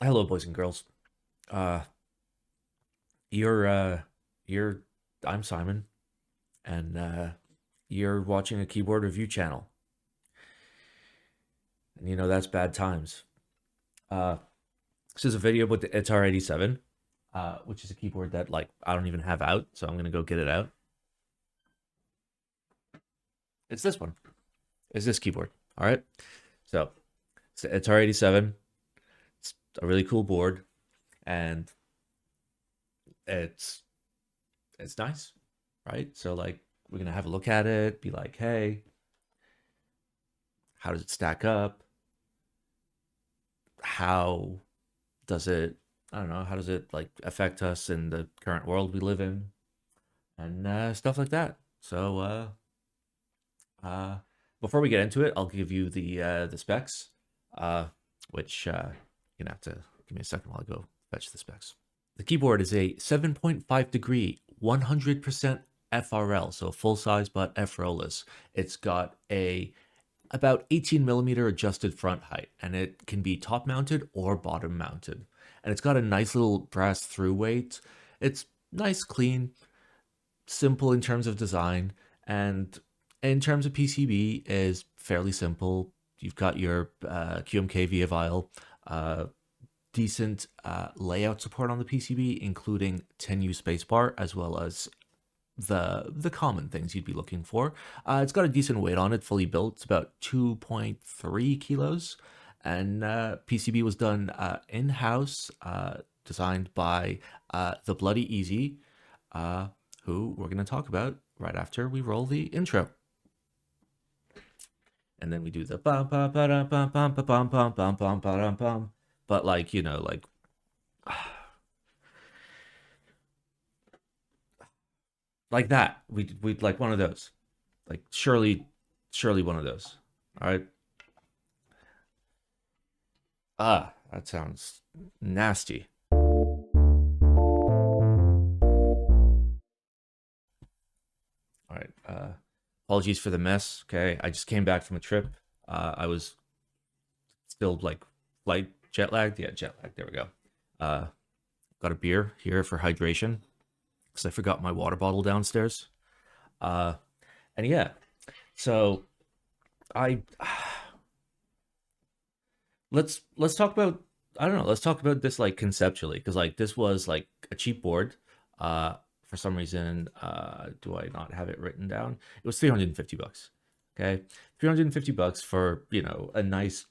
Hello, boys and girls. Uh, you're uh, you're I'm Simon, and you're watching a keyboard review channel, and you know that's bad times. Uh, this is a video about the Etar87, which is a keyboard that like I don't even have out, so I'm gonna go get it out. It's this one. It's this keyboard. All right. So it's the Etar87. It's a really cool board, and it's it's nice, right? So like we're gonna have a look at it, be like, hey, how does it stack up? How does it, I don't know, how does it like affect us in the current world we live in, and stuff like that. So uh before we get into it, I'll give you the specs, uh which you're gonna have to give me a second while I go fetch the specs. The keyboard is a 7.5 degree 100% FRL, so full size but FRLless. It's got a about 18 millimeter adjusted front height, and it can be top mounted or bottom mounted. And it's got a nice little brass through weight. It's nice, clean, simple in terms of design, and in terms of PCB is fairly simple. You've got your QMK via vial, decent layout support on the PCB, including 10U spacebar, as well as the common things you'd be looking for. It's got a decent weight on it, fully built. It's about 2.3 kilos, and PCB was done in-house, designed by the Bloody Easy, uh, who we're going to talk about right after we roll the intro. And then we do the bum bum ba dum bum bum ba bum bum bum bum ba dum bum. But like, you know, like that. We'd like one of those. Like surely one of those. All right. Ah, that sounds nasty. All right. Apologies for the mess. Okay. I just came back from a trip. I was still like flight jet lagged. Yeah, jet lag. There we go. Uh, got a beer here for hydration because I forgot my water bottle downstairs. Uh, and yeah, so I let's talk about, I don't know, let's talk about this like conceptually, because like this was like a cheap board. For some reason, do I not have it written down? It was 350 bucks. Okay, 350 bucks for, you know, a nice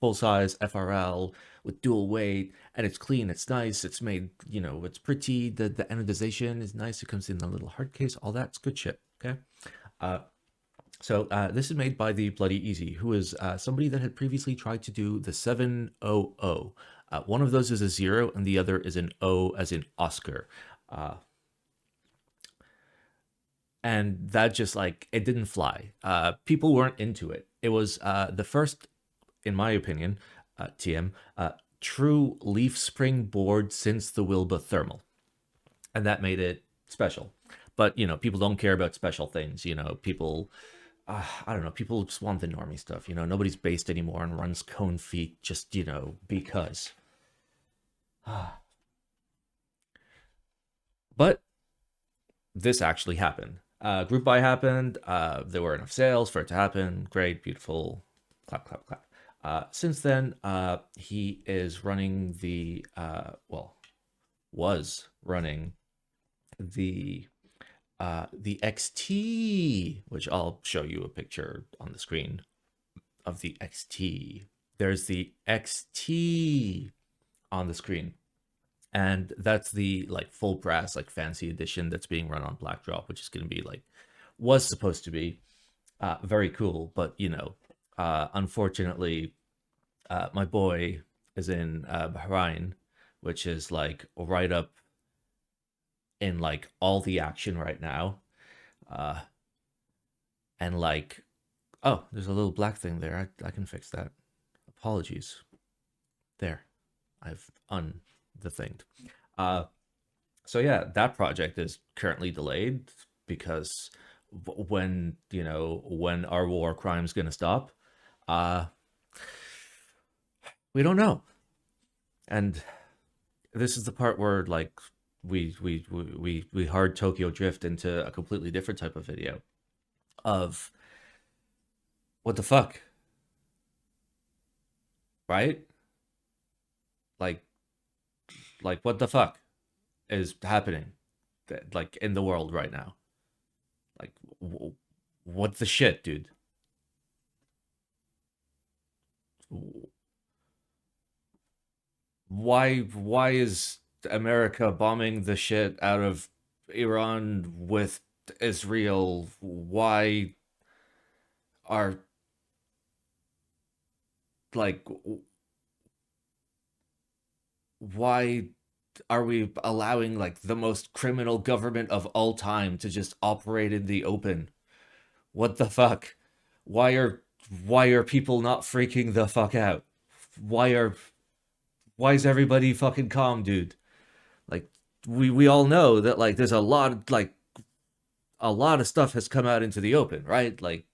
full size FRL with dual weight, and it's clean, it's nice, it's made, you know, it's pretty. The anodization is nice. It comes in a little hard case. All that's good shit. Okay. Uh, this is made by the Bloody Easy, who is somebody that had previously tried to do the 700. One of those is a 0, and the other is an O as in Oscar. Uh, and that just like, it didn't fly. People weren't into it. It was the first, in my opinion, TM, true leaf spring board since the Wilbur Thermal. And that made it special. But, you know, people don't care about special things. You know, people I don't know. People just want the normie stuff. You know, nobody's based anymore and runs cone feet just, you know, because. But this actually happened. Group buy happened. There were enough sales for it to happen. Great, beautiful. Clap, clap, clap. Since then, he is running well, was running the XT, which I'll show you a picture on the screen of the XT. There's the XT on the screen, and that's the like full brass, like fancy edition that's being run on Black Drop, which is going to be like, was supposed to be very cool, but you know, unfortunately, my boy is in Bahrain, which is like right up in like all the action right now, uh, and like, oh, there's a little black thing there. I can fix that. Apologies. There, I've un the thing. Uh, so yeah, that project is currently delayed because when, you know, when our war crime's gonna stop, uh, we don't know. And this is the part where like we hard Tokyo drift into a completely different type of video of what the fuck, right? Like what the fuck is happening like in the world right now? Like what the shit, dude? Why is America bombing the shit out of Iran with Israel? Why are like why are we allowing like the most criminal government of all time to just operate in the open? What the fuck? Why are why are people not freaking the fuck out? Why are why is everybody fucking calm, dude? Like we all know that like there's a lot of stuff has come out into the open, right? Like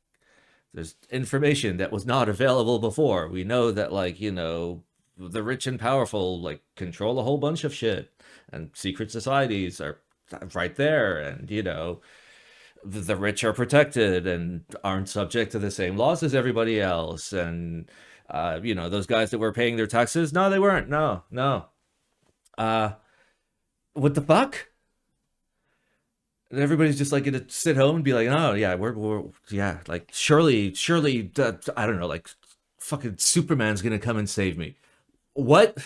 there's information that was not available before. We know that like, you know, the rich and powerful like control a whole bunch of shit and secret societies are right there, and you know, the rich are protected and aren't subject to the same laws as everybody else. And you know, those guys that were paying their taxes, no, they weren't. No, no. Uh, what the fuck? And everybody's just like gonna sit home and be like, oh yeah, we're yeah, like surely, I don't know, like fucking Superman's gonna come and save me. What?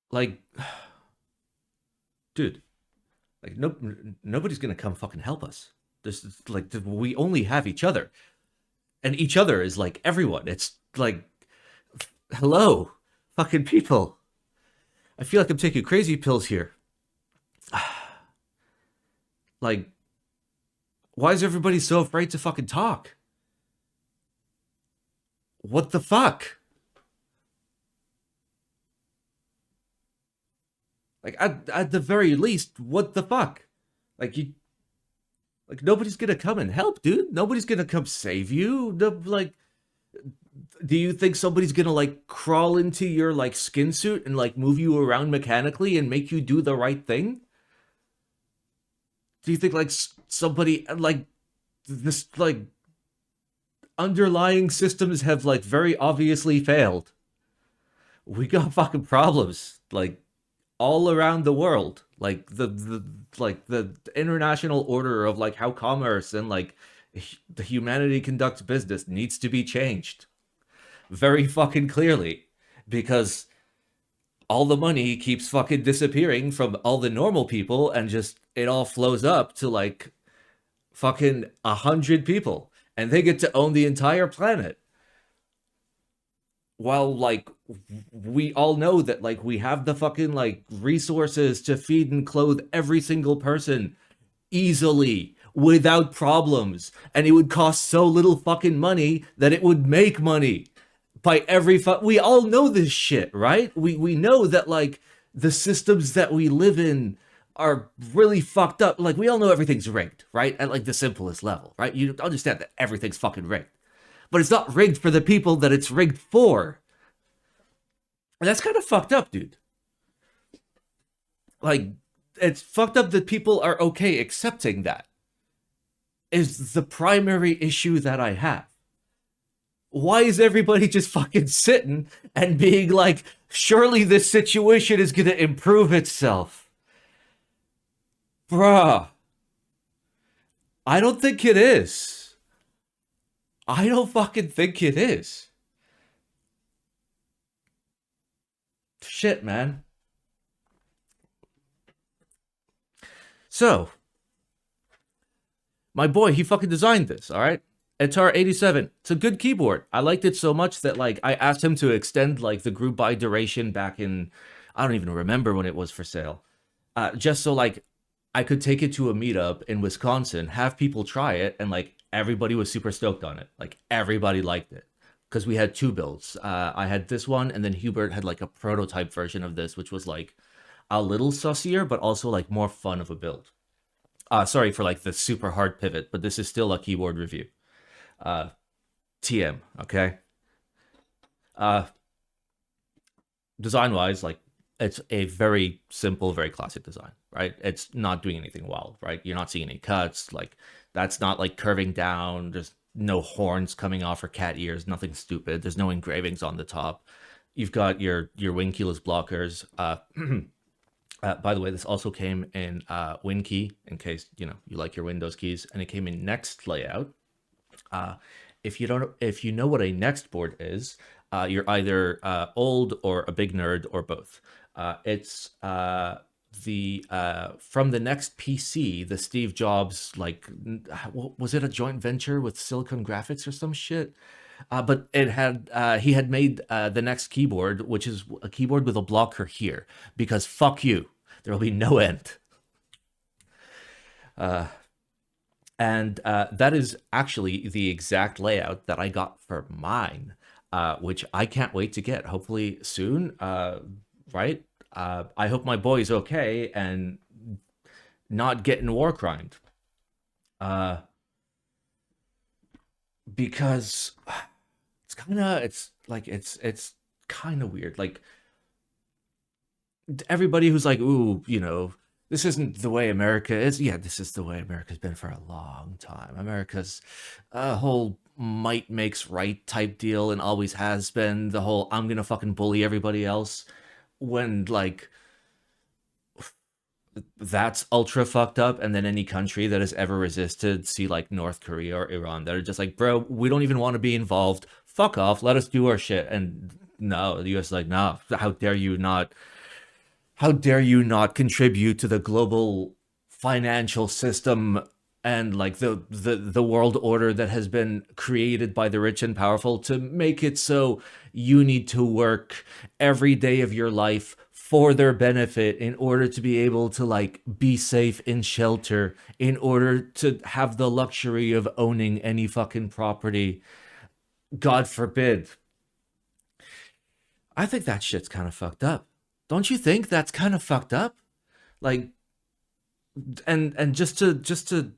Like, dude, like nobody's gonna come fucking help us. This like we only have each other, and each other is like everyone. It's like, hello, fucking people. I feel like I'm taking crazy pills here. Like, why is everybody so afraid to fucking talk? What the fuck? Like at the very least, what the fuck? Like you like nobody's gonna come and help, dude. Nobody's gonna come save you. No, like, do you think somebody's gonna like crawl into your like skin suit and like move you around mechanically and make you do the right thing? Do you think like somebody like this like underlying systems have like very obviously failed? We got fucking problems like all around the world. Like the international order of like how commerce and like the humanity conducts business needs to be changed very fucking clearly, because all the money keeps fucking disappearing from all the normal people and just it all flows up to like fucking 100 people, and they get to own the entire planet. While like we all know that like we have the fucking like resources to feed and clothe every single person easily without problems, and it would cost so little fucking money that it would make money by we all know this shit, right? We know that like the systems that we live in are really fucked up. Like we all know everything's rigged, right? At like the simplest level, right? You understand that everything's fucking rigged. But it's not rigged for the people that it's rigged for. And that's kind of fucked up, dude. Like it's fucked up that people are okay accepting that is the primary issue that I have. Why is everybody just fucking sitting and being like, surely this situation is gonna improve itself? Bruh, I don't think it is. I don't fucking think it is. Shit, man. So, my boy, he fucking designed this, all right? Etar87. It's a good keyboard. I liked it so much that like I asked him to extend like the group buy duration back in, I don't even remember when it was for sale. Just so like I could take it to a meetup in Wisconsin, have people try it, and like everybody was super stoked on it. Like everybody liked it because we had two builds. I had this one, and then Hubert had like a prototype version of this, which was like a little sussier, but also like more fun of a build. Sorry for like the super hard pivot, but this is still a keyboard review. Uh, TM, okay? Uh, Design wise, like it's a very simple, very classic design, right? It's not doing anything wild, right? You're not seeing any cuts, like that's not like curving down. There's no horns coming off or cat ears, nothing stupid. There's no engravings on the top. You've got your wing keyless blockers. By the way, this also came in WinKey, in case you know you like your Windows keys, and it came in Next layout. Uh, if you know what a next board is, you're either old or a big nerd or both. It's the from the next PC, the Steve Jobs like was it a joint venture with Silicon Graphics or some shit? But it had he had made the next keyboard, which is a keyboard with a blocker here, because fuck you, there will be no end. Uh, and that is actually the exact layout that I got for mine, which I can't wait to get. Hopefully soon, right? I hope my boy's okay and not getting war crimed, uh, because it's kind of weird. Like everybody who's like, ooh, you know, this isn't the way America is. Yeah, this is the way America's been for a long time. America's a whole might makes right type deal and always has been. The whole I'm gonna fucking bully everybody else when like that's ultra fucked up. And then any country that has ever resisted, see like North Korea or Iran, that are just like, bro, we don't even want to be involved. Fuck off. Let us do our shit. And no, the US is like, no, how dare you not how dare you not contribute to the global financial system and like the world order that has been created by the rich and powerful to make it so you need to work every day of your life for their benefit in order to be able to like be safe in shelter, in order to have the luxury of owning any fucking property, god forbid. I think that shit's kind of fucked up. Don't you think that's kind of fucked up? Like, and just to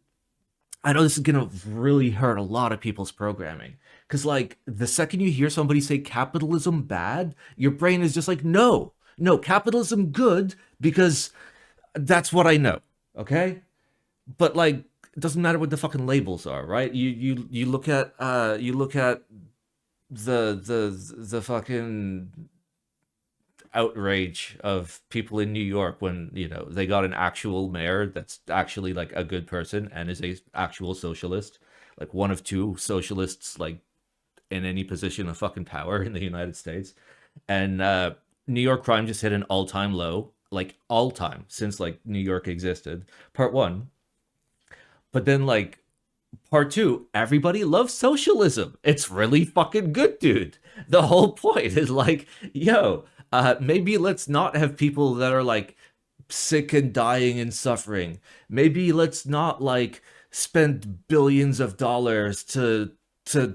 I know this is gonna really hurt a lot of people's programming. Cause like the second you hear somebody say capitalism bad, your brain is just like, no, no, capitalism good because that's what I know. Okay? But like it doesn't matter what the fucking labels are, right? You look at the fucking outrage of people in New York when you know they got an actual mayor that's actually like a good person and is a actual socialist, like one of two socialists like in any position of fucking power in the United States. And New York crime just hit an all-time low, like all time since like New York existed. Part one. But then like part two, everybody loves socialism. It's really fucking good, dude. The whole point is like, yo, maybe let's not have people that are like sick and dying and suffering. Maybe let's not like spend billions of dollars to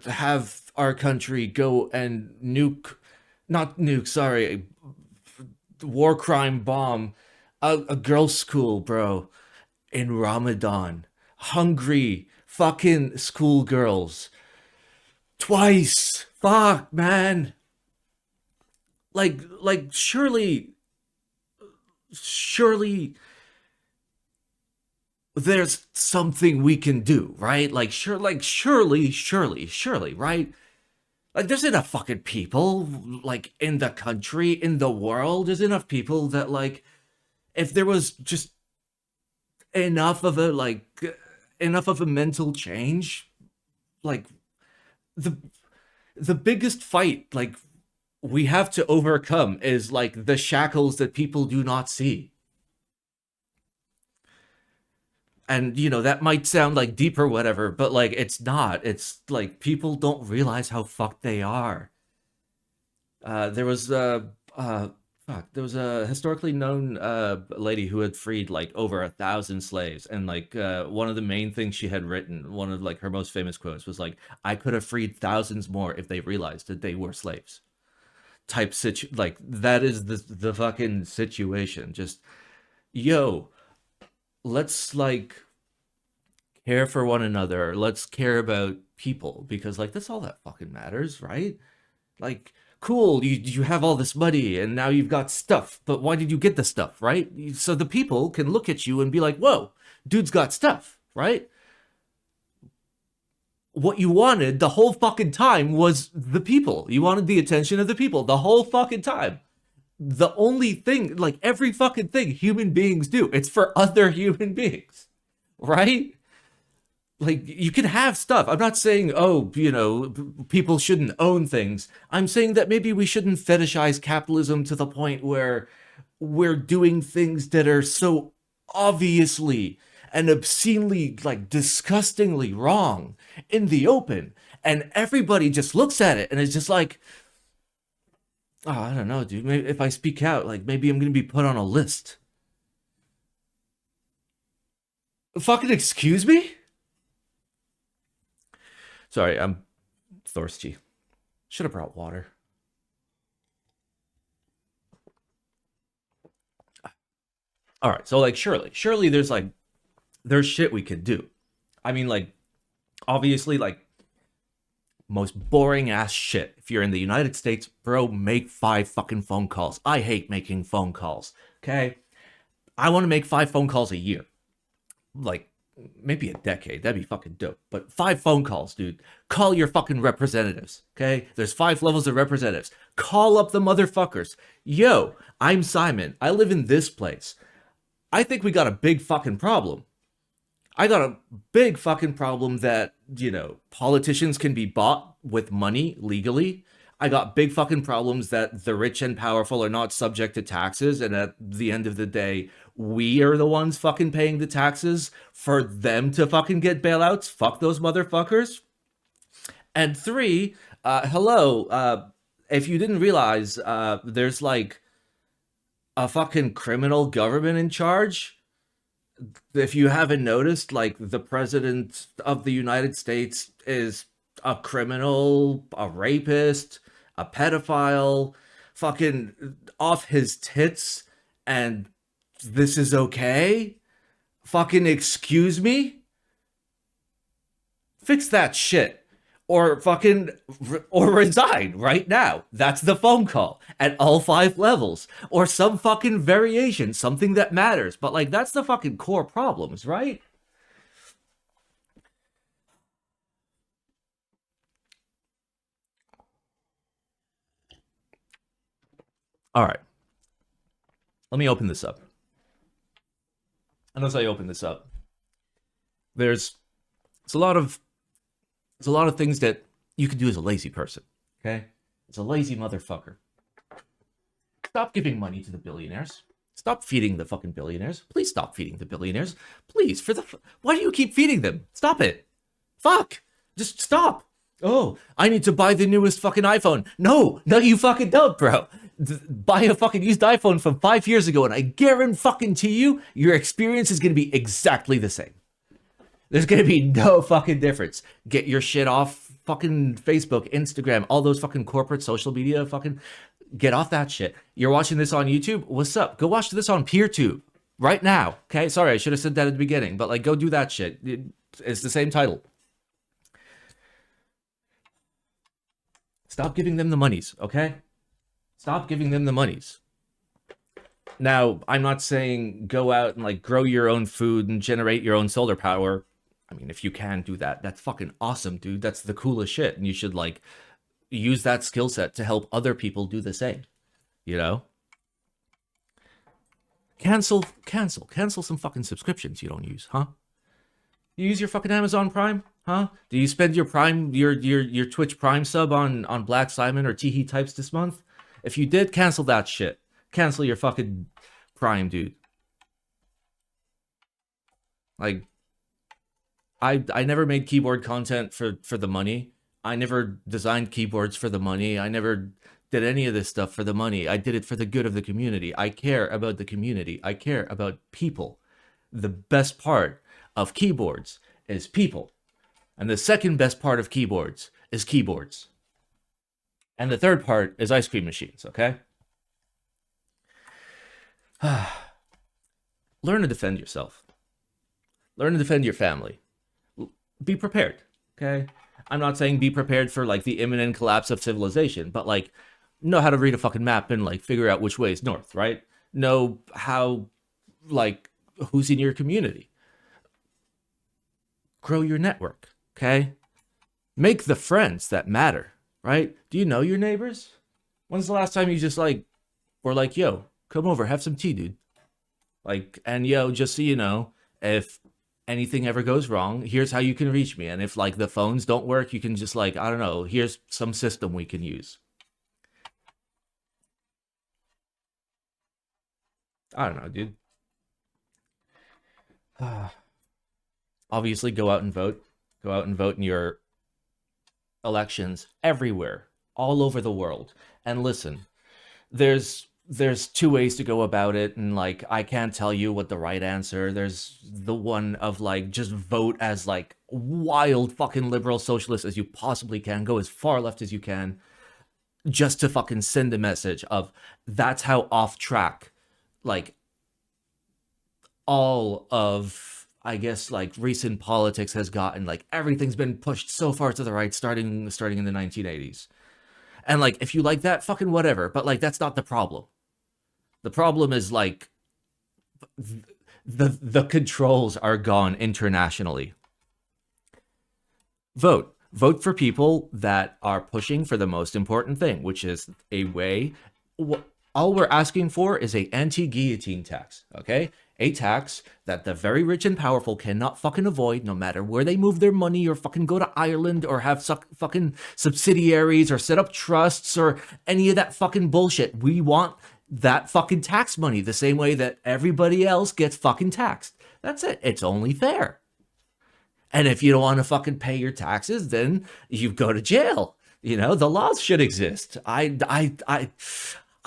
have our country go and nuke, not nuke, sorry, war crime bomb a girls' school, bro, in Ramadan. Hungry fucking schoolgirls. Twice. Fuck, man. Like surely there's something we can do, right? Surely, right? Like there's enough fucking people like in the country, in the world, there's enough people that like if there was just enough of a like enough of a mental change, like the the biggest fight like we have to overcome is like the shackles that people do not see. And you know that might sound like deep or whatever, but like it's not. It's like people don't realize how fucked they are. There was fuck, there was a historically known lady who had freed like over 1,000 slaves, and like one of the main things she had written, one of like her most famous quotes was like, "I could have freed thousands more if they realized that they were slaves." Type like that is the fucking situation. Just yo, let's like care for one another. Let's care about people, because like that's all that fucking matters, right? Like, cool, you have all this money and now you've got stuff, but why did you get the stuff, right? So the people can look at you and be like, whoa, dude's got stuff, right? What you wanted the whole fucking time was the people. You wanted the attention of the people the whole fucking time. The only thing, like every fucking thing human beings do, it's for other human beings, right? Like you can have stuff. I'm not saying, oh, people shouldn't own things. I'm saying that maybe we shouldn't fetishize capitalism to the point where we're doing things that are so obviously and obscenely, like disgustingly wrong in the open, and everybody just looks at it and is just like, oh, I don't know, dude. Maybe if I speak out, like maybe I'm gonna be put on a list. Fucking excuse me? Sorry, I'm thirsty. Should have brought water. All right, so like surely there's shit we could do. I mean, like obviously, like most boring ass shit. If you're in the United States, bro, make 5 fucking phone calls. I hate making phone calls. Okay, I want to make 5 phone calls a year, like maybe a decade. That'd be fucking dope. But 5 phone calls, dude. Call your fucking representatives. Okay, there's 5 levels of representatives. Call up the motherfuckers. Yo, I'm Simon. I live in this place. I think we got a big fucking problem. I got a big fucking problem that, politicians can be bought with money legally. I got big fucking problems that the rich and powerful are not subject to taxes. And at the end of the day, we are the ones fucking paying the taxes for them to fucking get bailouts. Fuck those motherfuckers. And three, hello, if you didn't realize, there's like a fucking criminal government in charge. If you haven't noticed, like the president of the United States is a criminal, a rapist, a pedophile, fucking off his tits, and this is okay? Fucking excuse me? Fix that shit. Or fucking, or resign right now. That's the phone call at all 5 levels. Or some fucking variation, something that matters. But like, that's the fucking core problems, right? All right. Let me open this up. And as I open this up, there's it's a lot of things that you can do as a lazy person. Okay? It's a lazy motherfucker. Stop giving money to the billionaires. Stop feeding the fucking billionaires. Please stop feeding the billionaires. Please, why do you keep feeding them? Stop it. Fuck. Just stop. Oh, I need to buy the newest fucking iPhone. No, you fucking don't, bro. Buy a fucking used iPhone from 5 years ago, and I guarantee you, your experience is gonna be exactly the same. There's gonna be no fucking difference. Get your shit off fucking Facebook, Instagram, all those fucking corporate social media. Fucking get off that shit. You're watching this on YouTube? What's up? Go watch this on PeerTube right now. Okay, sorry, I should have said that at the beginning, but like, go do that shit. It's the same title. Stop giving them the monies, okay? Stop giving them the monies. Now, I'm not saying go out and like grow your own food and generate your own solar power. I mean, if you can do that, that's fucking awesome, dude. That's the coolest shit. And you should like use that skill set to help other people do the same. You know? Cancel some fucking subscriptions you don't use, huh? You use your fucking Amazon Prime, huh? Do you spend your Prime, your Twitch Prime sub on Black Simon or Teehee Types this month? If you did, cancel that shit. Cancel your fucking Prime, dude. Like, I never made keyboard content for the money. I never designed keyboards for the money. I never did any of this stuff for the money. I did it for the good of the community. I care about the community. I care about people. The best part of keyboards is people. And the second best part of keyboards is keyboards. And the third part is ice cream machines, okay? Learn to defend yourself. Learn to defend your family. be prepared. Okay, I'm not saying be prepared for like the imminent collapse of civilization, but like know how to read a fucking map and like figure out which way is north, right? Know how, like, who's in your community. Grow your network. Okay, make the friends that matter, right? Do you know your neighbors? When's the last time you just like were like, yo, come over, have some tea, dude? Like, and yo, just so you know, if anything ever goes wrong, here's how you can reach me. And if like the phones don't work, you can just like, I don't know, here's some system we can use. I don't know, dude. Obviously, go out and vote. Go out and vote in your elections everywhere, all over the world. And listen, there's two ways to go about it, and like I can't tell you what the right answer. There's the one of like just vote as like wild fucking liberal socialist as you possibly can, go as far left as you can, just to fucking send a message of that's how off track like all of, I guess, like recent politics has gotten. Like everything's been pushed so far to the right, starting in the 1980s. And like if you like that, fucking whatever, but like that's not the problem. The problem is like the controls are gone internationally. Vote for people that are pushing for the most important thing, which is a way. All we're asking for is a anti-guillotine tax, okay? A tax that the very rich and powerful cannot fucking avoid, no matter where they move their money or fucking go to Ireland or have fucking subsidiaries or set up trusts or any of that fucking bullshit. We want that fucking tax money the same way that everybody else gets fucking taxed. That's it. It's only fair. And if you don't want to fucking pay your taxes, then you go to jail. You know, the laws should exist. I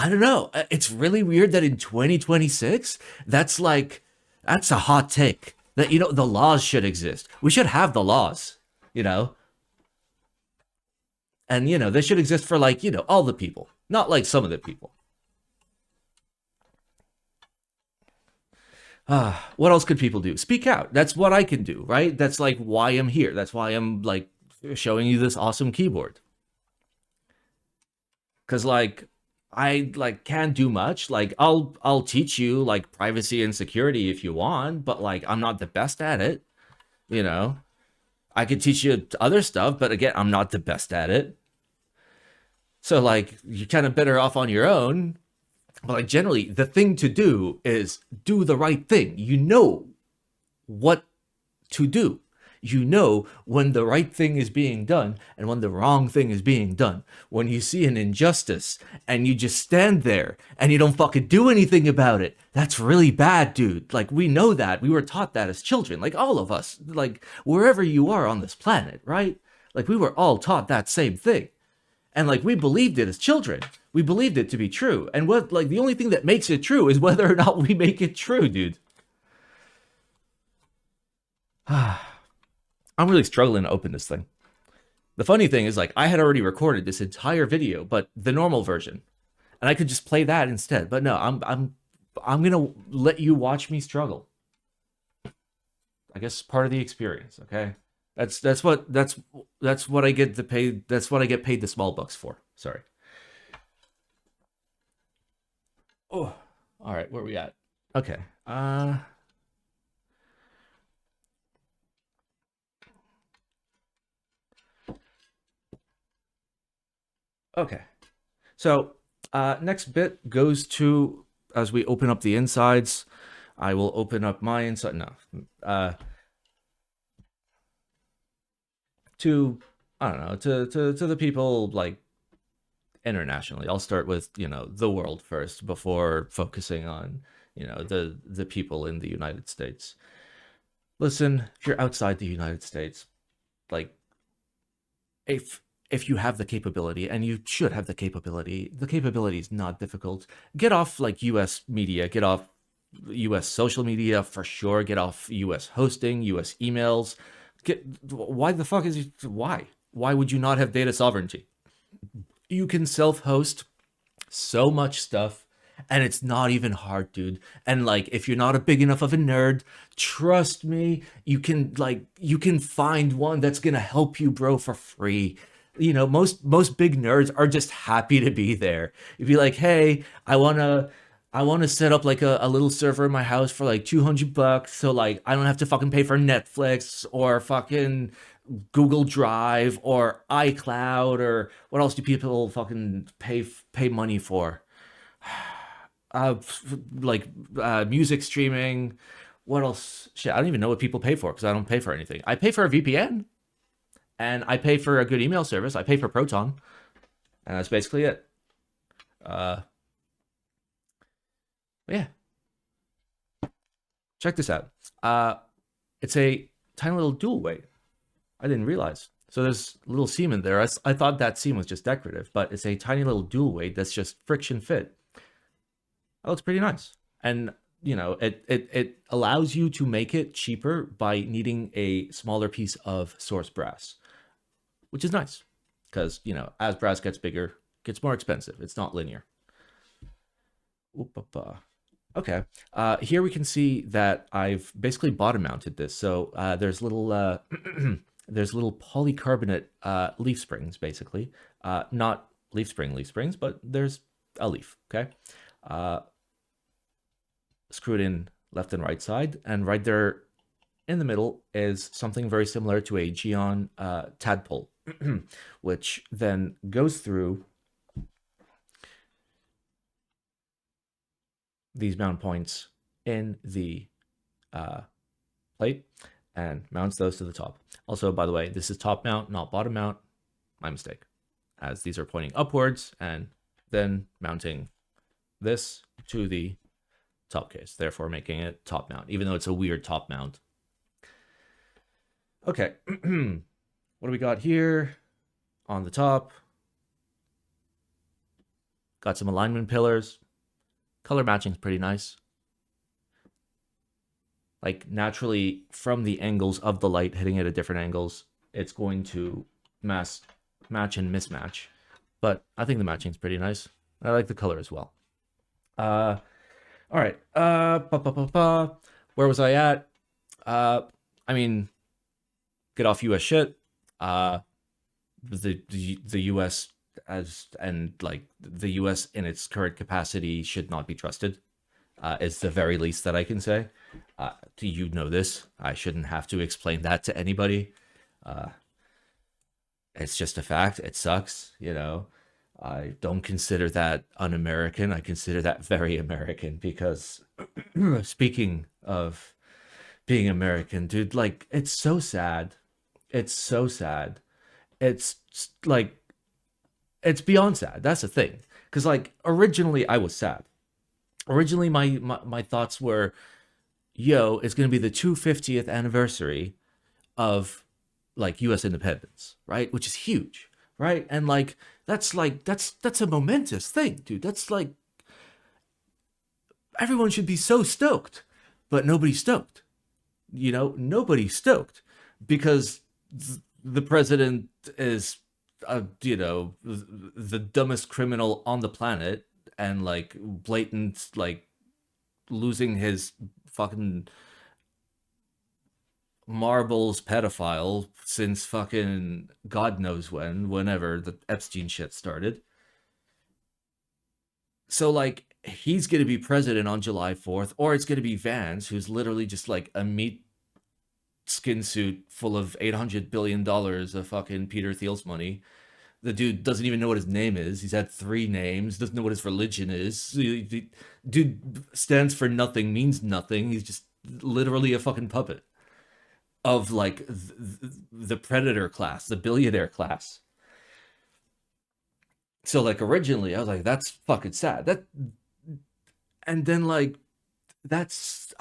don't know. It's really weird that in 2026, that's a hot take. That, you know, the laws should exist. We should have the laws, you know? And, you know, they should exist for like, you know, all the people, not like some of the people. What else could people do? Speak out. That's what I can do, right? That's like why I'm here. That's why I'm like showing you this awesome keyboard. Cause like I like can't do much. Like I'll teach you like privacy and security if you want, but like I'm not the best at it, you know. I could teach you other stuff, but again, I'm not the best at it. So like you're kind of better off on your own. But like generally the thing to do is do the right thing. You know what to do. You know when the right thing is being done and when the wrong thing is being done. When you see an injustice and you just stand there and you don't fucking do anything about it, that's really bad, dude. Like, we know that. We were taught that as children, like all of us, like wherever you are on this planet, right? Like we were all taught that same thing. And like we believed it as children. We believed it to be true. And what, like, the only thing that makes it true is whether or not we make it true, dude. I'm really struggling to open this thing. The funny thing is, like, I had already recorded this entire video, but the normal version, and I could just play that instead. But no, I'm gonna let you watch me struggle. I guess part of the experience. Okay, that's what I get to pay. That's what I get paid the small bucks for. Sorry. Oh, all right. Where are we at? Okay. Okay. So, next bit goes to, as we open up the insides, I will open up my inside. No. To, I don't know, to the people, like, internationally. I'll start with, you know, the world first before focusing on, you know, the people in the United States. Listen, if you're outside the United States, like, if you have the capability, and you should have the capability is not difficult. Get off like US media, get off US social media for sure, get off US hosting, US emails. Why the fuck is why would you not have data sovereignty? You can self-host so much stuff, and it's not even hard, dude. And like, if you're not a big enough of a nerd, trust me, you can find one that's gonna help you, bro, for free. You know, most big nerds are just happy to be there. You'd be like, hey, I want to set up like a little server in my house for like $200, so like I don't have to fucking pay for Netflix or fucking Google Drive or iCloud, or what else do people fucking pay money for? Uh, like music streaming. What else? Shit, I don't even know what people pay for because I don't pay for anything. I pay for a VPN and I pay for a good email service. I pay for Proton, and that's basically it. Uh, yeah, check this out. It's a tiny little dual weight. I didn't realize. So there's a little seam in there. I thought that seam was just decorative, but it's a tiny little dual weight that's just friction fit. That looks pretty nice. And you know, it allows you to make it cheaper by needing a smaller piece of source brass, which is nice because, you know, as brass gets bigger, it gets more expensive. It's not linear. Okay. Here we can see that I've basically bottom mounted this. So there's little there's little polycarbonate leaf springs, basically. Not leaf springs, but there's a leaf. Okay. Screw it in left and right side, and right there in the middle is something very similar to a Geon tadpole, which then goes through these mount points in the plate and mounts those to the top. Also, by the way, this is top mount, not bottom mount. My mistake, as these are pointing upwards and then mounting this to the top case, therefore making it top mount, even though it's a weird top mount. Okay, what do we got here on the top? Got some alignment pillars. Color matching is pretty nice. Like, naturally, from the angles of the light hitting it at different angles, it's going to match and mismatch. But I think the matching is pretty nice. I like the color as well. All right. Where was I at? I mean, get off US shit. The US the US in its current capacity should not be trusted. Is the very least that I can say. Do you know this? I shouldn't have to explain that to anybody. It's just a fact. It sucks, you know. I don't consider that un-American. I consider that very American because speaking of being American, dude, like, it's so sad. It's so sad. It's like, it's beyond sad. That's the thing. Because, like, originally I was sad. Originally my thoughts were, yo, it's going to be the 250th anniversary of, like, US independence, right? Which is huge, right? And that's a momentous thing, dude. That's like, everyone should be so stoked, but nobody's stoked. You know, nobody's stoked because the president is, you know, the dumbest criminal on the planet, and like blatant, like, losing his fucking marbles pedophile since fucking God knows whenever the Epstein shit started. So, like, he's gonna be president on July 4th, or it's gonna be Vance, who's literally just like a meat skin suit full of $800 billion of fucking Peter Thiel's money. The dude doesn't even know what his name is. He's had 3 names, doesn't know what his religion is. Dude stands for nothing, means nothing. He's just literally a fucking puppet of, like, the predator class, the billionaire class. So, like, originally I was like, that's fucking sad. And then, like, that's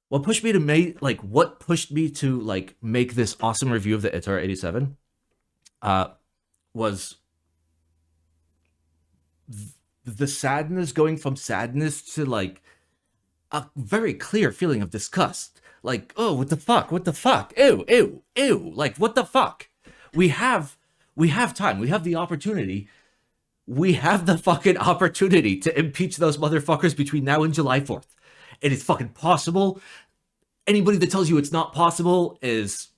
what pushed me to make this awesome review of the Etar87 was the sadness, going from sadness to, like, a very clear feeling of disgust. Like, oh, what the fuck? What the fuck? Ew, ew, ew. Like, what the fuck? We have time. We have the opportunity We have the fucking opportunity to impeach those motherfuckers between now and July 4th. It is fucking possible. Anybody that tells you it's not possible is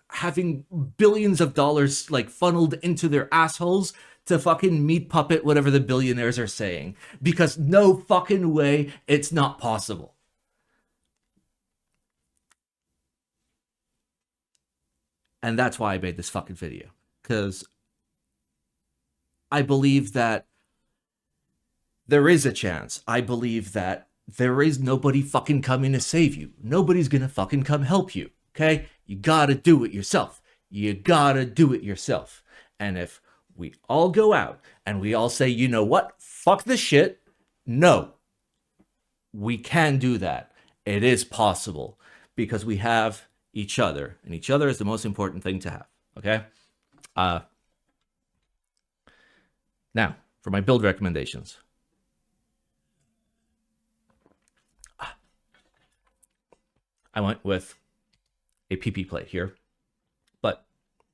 having billions of dollars like funneled into their assholes to fucking meat puppet whatever the billionaires are saying, because no fucking way it's not possible. And that's why I made this fucking video, because I believe that there is a chance. I believe that there is nobody fucking coming to save you. Nobody's gonna fucking come help you. Okay? You gotta do it yourself. You gotta do it yourself. And if we all go out and we all say, you know what? Fuck this shit. No. We can do that. It is possible because we have each other, and each other is the most important thing to have. Okay? Now, for my build recommendations. I went with a PP plate here, but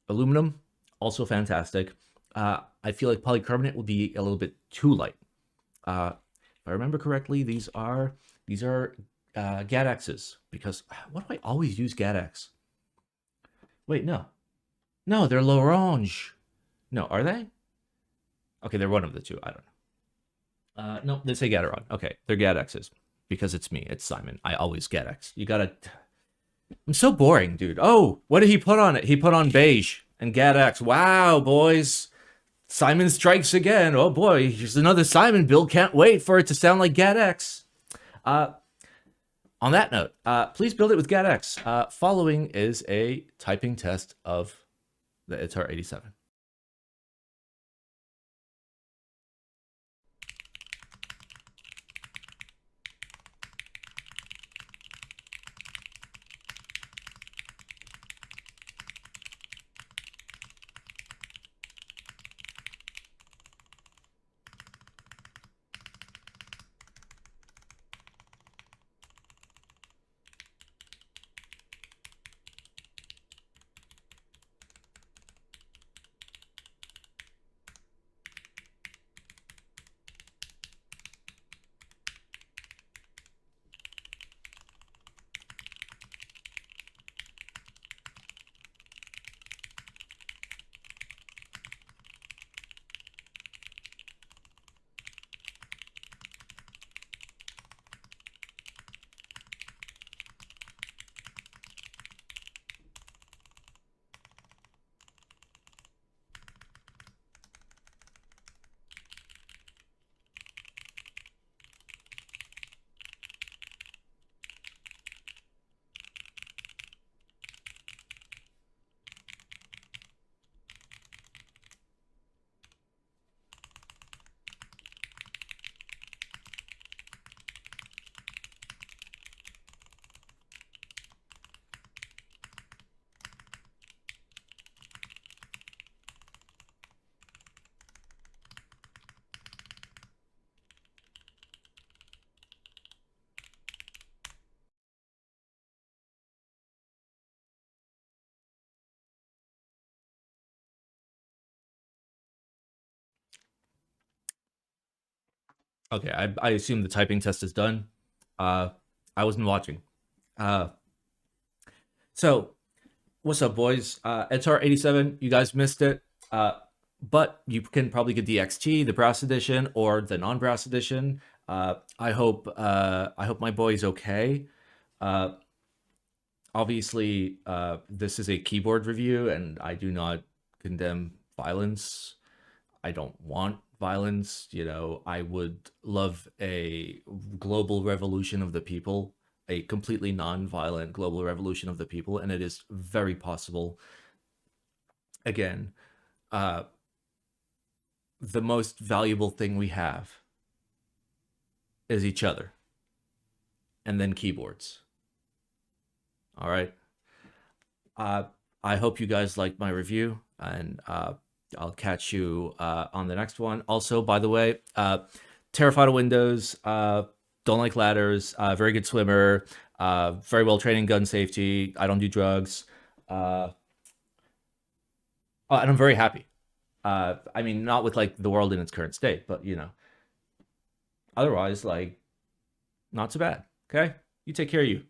aluminum, also fantastic. I feel like polycarbonate will be a little bit too light. If I remember correctly, these are GADXs, because what do I always use GADX? Wait, no, they're L'Orange. No, are they? Okay, they're one of the two. I don't know. No, they say Gateron. Okay, they're GADXs because it's me. It's Simon. I always GADX. You gotta. I'm so boring, dude. Oh, what did he put on it? He put on beige and GADX. Wow, boys. Simon strikes again. Oh boy, here's another Simon build. Can't wait for it to sound like GADX. On that note, please build it with GADX. Following is a typing test of the Etar87. Okay, I assume the typing test is done. I wasn't watching. Uh, so what's up, boys? Etar87, you guys missed it. But you can probably get the XT, the brass edition, or the non-brass edition. I hope my boy's okay. Obviously, this is a keyboard review, and I do not condemn violence. I don't want violence. You know, I would love a global revolution of the people, a completely non-violent global revolution of the people, and it is very possible. Again, the most valuable thing we have is each other, and then keyboards. All right. I hope you guys liked my review, and I'll catch you on the next one. Also, by the way, terrified of windows, don't like ladders, very good swimmer, very well trained in gun safety. I don't do drugs. And I'm very happy. I mean, not with like the world in its current state, but otherwise, like, not so bad. Okay, you take care of you.